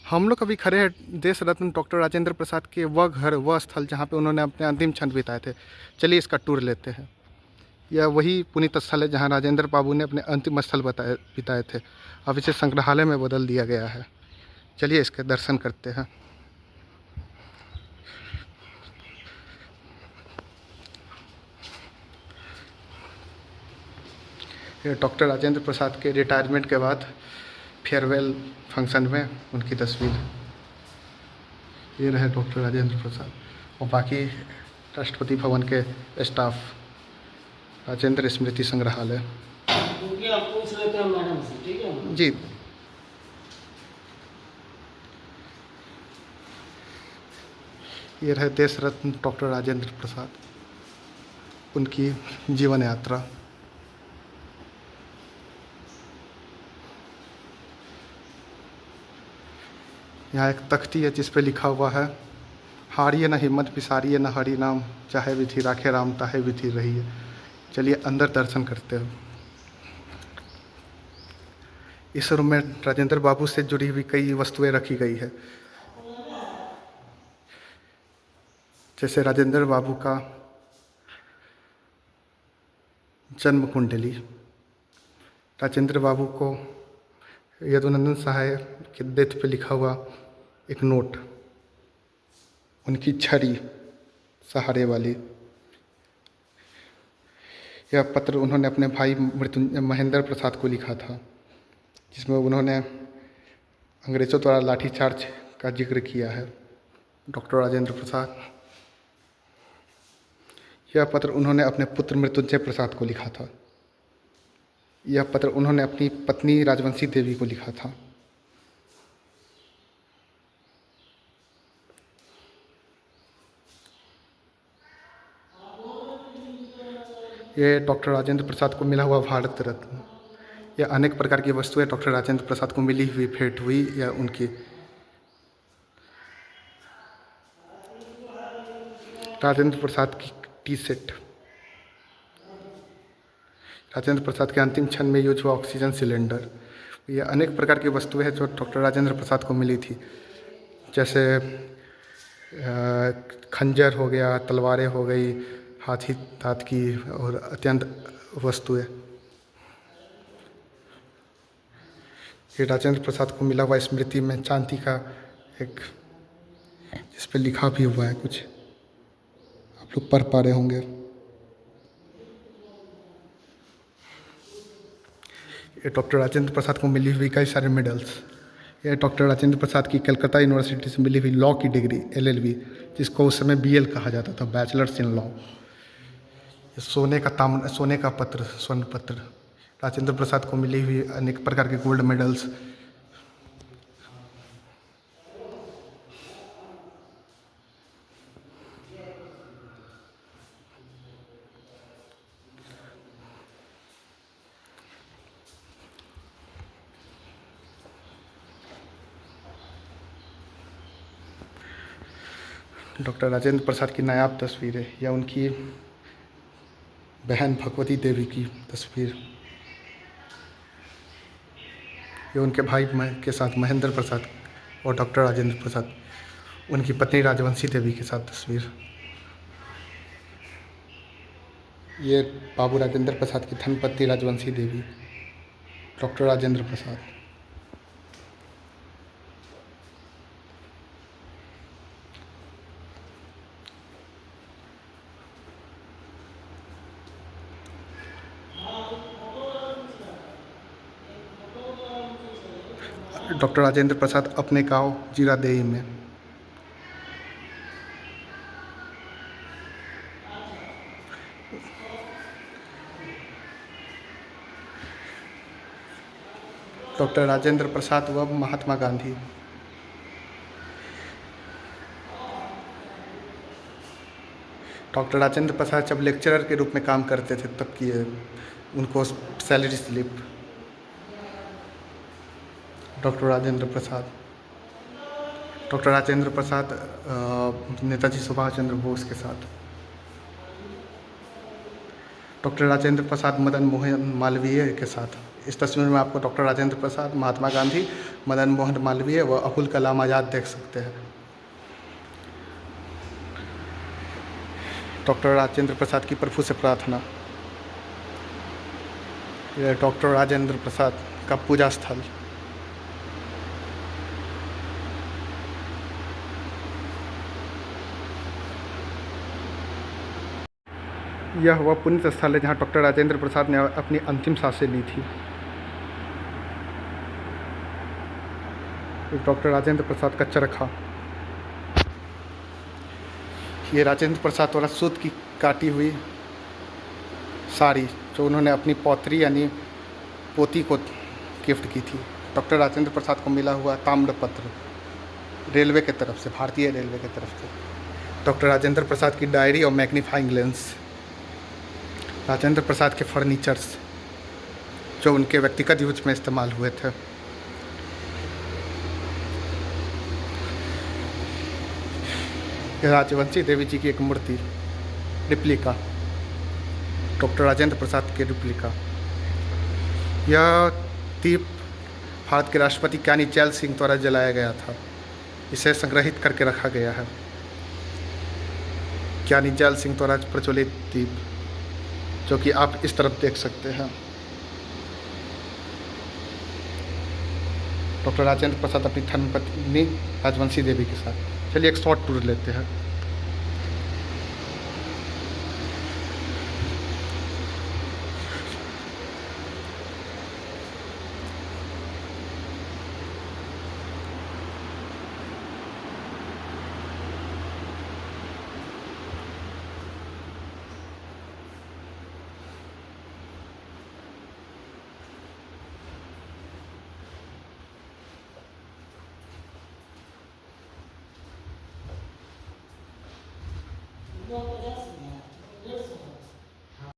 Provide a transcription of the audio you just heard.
हम लोग अभी खड़े हैं देश रत्न डॉक्टर राजेंद्र प्रसाद के वह घर वह स्थल जहाँ पे उन्होंने अपने अंतिम क्षण बिताए थे। चलिए इसका टूर लेते हैं। यह वही पुनीत स्थल है जहाँ राजेंद्र बाबू ने अपने अंतिम स्थल बिताए थे। अब इसे संग्रहालय में बदल दिया गया है। चलिए इसके दर्शन करते हैं। ये डॉक्टर राजेंद्र प्रसाद के रिटायरमेंट के बाद फेयरवेल फंक्शन में उनकी तस्वीर। ये रहे डॉक्टर राजेंद्र प्रसाद और बाकी राष्ट्रपति भवन के स्टाफ। राजेंद्र स्मृति संग्रहालय। क्योंकि आप पूछ लेते हैं मैडम से, ठीक है जी। ये रहे देश रत्न डॉक्टर राजेंद्र प्रसाद, उनकी जीवन यात्रा। यहाँ एक तख्ती है जिस पे लिखा हुआ है, हारिए न हिम्मत पिसारिए न हरि नाम, चाहे विधि राखे राम ताहे विधि रही है। चलिए अंदर दर्शन करते हैं। इस रूम में राजेंद्र बाबू से जुड़ी हुई कई वस्तुएं रखी गई है, जैसे राजेंद्र बाबू का जन्म कुंडली, राजेंद्र बाबू को यदुनंदन सहाय के डेथ पे लिखा हुआ एक नोट, उनकी छड़ी सहारे वाली। यह पत्र उन्होंने अपने भाई मृत्युंजय महेंद्र प्रसाद को लिखा था, जिसमें उन्होंने अंग्रेज़ों द्वारा लाठीचार्ज का जिक्र किया है। डॉक्टर राजेंद्र प्रसाद। यह पत्र उन्होंने अपने पुत्र मृत्युंजय प्रसाद को लिखा था। यह पत्र उन्होंने अपनी पत्नी राजवंशी देवी को लिखा था। यह डॉक्टर राजेंद्र प्रसाद को मिला हुआ भारत रत्न। यह अनेक प्रकार की वस्तुएं डॉक्टर राजेंद्र प्रसाद को मिली हुई, भेंट हुई या उनकी। राजेंद्र प्रसाद की टी सेट। राजेंद्र प्रसाद के अंतिम क्षण में यूज हुआ ऑक्सीजन सिलेंडर। ये अनेक प्रकार की वस्तुएं हैं जो डॉक्टर राजेंद्र प्रसाद को मिली थी, जैसे खंजर हो गया, तलवारें हो गई, हाथी दांत की और अत्यंत वस्तुएं। ये राजेंद्र प्रसाद को मिला हुआ स्मृति में चांदी का एक, जिस पर लिखा भी हुआ है कुछ, आप लोग पढ़ पा रहे होंगे। ये डॉक्टर राजेंद्र प्रसाद को मिली हुई कई सारे मेडल्स। ये डॉक्टर राजेंद्र प्रसाद की कलकत्ता यूनिवर्सिटी से मिली हुई लॉ की डिग्री LLB, जिसको उस समय BL कहा जाता था, बैचलर्स इन लॉ। सोने का पत्र, स्वर्ण पत्र। राजेंद्र प्रसाद को मिली हुई अनेक प्रकार के gold medals. Doctor Rajendra Prasad की नायाब तस्वीरें या उनकी बहन भगवती देवी की तस्वीर। ये उनके भाई के साथ महेंद्र प्रसाद और डॉक्टर राजेंद्र प्रसाद, उनकी पत्नी राजवंशी देवी के साथ तस्वीर। ये बाबू राजेंद्र प्रसाद की धर्मपत्नी राजवंशी देवी, डॉक्टर राजेंद्र प्रसाद। डॉक्टर राजेंद्र प्रसाद अपने गांव जीरादेई में। डॉक्टर राजेंद्र प्रसाद व महात्मा गांधी। डॉक्टर राजेंद्र प्रसाद जब लेक्चरर के रूप में काम करते थे तब की उनको salary slip. Doctor Rajendra Prasad. Doctor Rajendra Prasad Netaji Subhash Chandra Bose के साथ। डॉक्टर राजेंद्र प्रसाद मदन मोहन मालवीय के साथ इस तस्वीर में आपको डॉक्टर राजेंद्र प्रसाद, महात्मा गांधी, मदन मोहन मालवीय व अबुल कलाम आज़ाद देख सकते हैं। डॉक्टर राजेंद्र प्रसाद की प्रभु से प्रार्थना। यह डॉक्टर राजेंद्र प्रसाद का पूजा स्थल। यह वह पुण्य स्थल है जहाँ डॉक्टर राजेंद्र प्रसाद ने अपनी अंतिम सांसें ली थी। डॉक्टर राजेंद्र प्रसाद का चरखा। ये राजेंद्र प्रसाद द्वारा सूत की काटी हुई साड़ी जो उन्होंने अपनी पौत्री यानी पोती को गिफ्ट की थी। डॉक्टर राजेंद्र प्रसाद को मिला हुआ ताम्रपत्र रेलवे की तरफ से, भारतीय रेलवे की तरफ से। डॉक्टर राजेंद्र प्रसाद की डायरी और मैग्नीफाइंग लेंस। राजेंद्र प्रसाद के फर्नीचर्स जो उनके व्यक्तिगत यूज में इस्तेमाल हुए थे। राजवंशी देवी जी की एक मूर्ति, रिप्लिका, डॉक्टर राजेंद्र प्रसाद के रिप्लिका। यह दीप भारत के राष्ट्रपति ज्ञानी जैल सिंह द्वारा जलाया गया था। इसे संग्रहित करके रखा गया है। ज्ञानी जैल सिंह द्वारा प्रज्वलित दीप जो कि आप इस तरफ देख सकते हैं। डॉक्टर राजेंद्र प्रसाद अपनी धर्मपत्नी राजवंशी देवी के साथ। चलिए एक शॉर्ट टूर लेते हैं। वो 50 में है, 150 है।